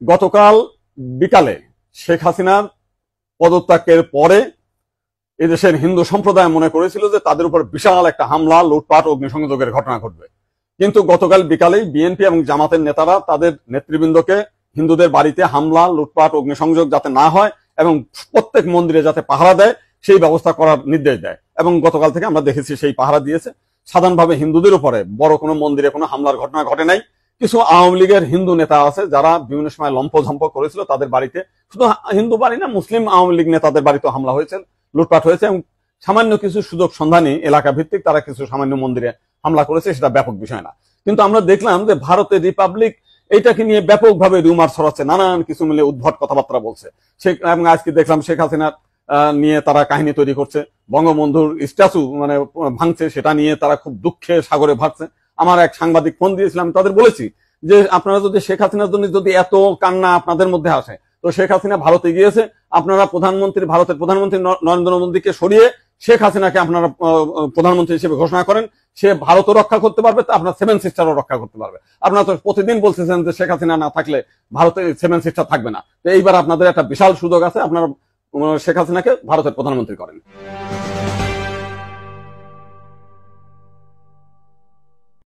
গতকাল বিকালে শেখ হাসিনার পদত্যাগের পরে এদেশের হিন্দু সম্প্রদায় মনে করেছিল যে তাদের উপর বিশাল একটা হামলা, লুটপাট, অগ্নিসংযোগের ঘটনা ঘটবে। কিন্তু গতকাল বিকালেই বিএনপি এবং জামাতের নেতারা তাদের নেতৃবৃন্দকে হিন্দুদের বাড়িতে হামলা, লুটপাট, অগ্নিসংযোগ যাতে না হয় এবং প্রত্যেক মন্দিরে যাতে পাহারা দেয় সেই ব্যবস্থা করার নির্দেশ দেয়। এবং গতকাল থেকে আমরা দেখেছি সেই পাহারা দিয়েছে। সাধারণভাবে হিন্দুদের উপরে বড় কোনো মন্দিরে কোনো হামলার ঘটনা ঘটে নাই। কিছু আওয়ামী লীগের হিন্দু নেতা আছে যারা বিভিন্ন সময় লম্পঝম্প করেছিল, তাদের বাড়িতে, শুধু হিন্দু বাড়ি না, মুসলিম আওয়ামী লীগ নেতাদের বাড়িতে হামলা হয়েছে, লুটপাট হয়েছে এবং সামান্য কিছু সুযোগ সন্ধানী এলাকা ভিত্তিক তারা কিছু সামান্য মন্দিরে হামলা করেছে, সেটা ব্যাপক বিষয় না। কিন্তু আমরা দেখলাম যে ভারতের রিপাবলিক এইটাকে নিয়ে ব্যাপকভাবে রিউমার ছড়াচ্ছে, নানান কিছু মিলে উদ্ভট কথাবার্তা বলছে। এবং আজকে দেখলাম শেখ হাসিনার নিয়ে তারা কাহিনী তৈরি করছে, বঙ্গবন্ধুর স্ট্যাচু মানে ভাঙছে, সেটা নিয়ে তারা খুব দুঃখে সাগরে ভাগছে। আমার এক সাংবাদিক ফোন দিয়েছিলাম, তাদের বলেছি যে আপনারা যদি শেখ হাসিনার জন্য যদি এত কান্না আপনাদের মধ্যে আসে, তো শেখ হাসিনা ভারতে গিয়েছে, আপনারা ভারতের প্রধানমন্ত্রী নরেন্দ্র মোদীকে সরিয়ে শেখ হাসিনাকে আপনারা প্রধানমন্ত্রী হিসেবে ঘোষণা করেন, সে ভারতও রক্ষা করতে পারবে, তা আপনার সেভেন সিস্টারও রক্ষা করতে পারবে। আপনারা তো প্রতিদিন বলতেছেন যে শেখ হাসিনা না থাকলে ভারতে সেভেন সিস্টার থাকবে না। তো এইবার আপনাদের একটা বিশাল সুযোগ আছে, আপনারা শেখ হাসিনাকে ভারতের প্রধানমন্ত্রী করেন।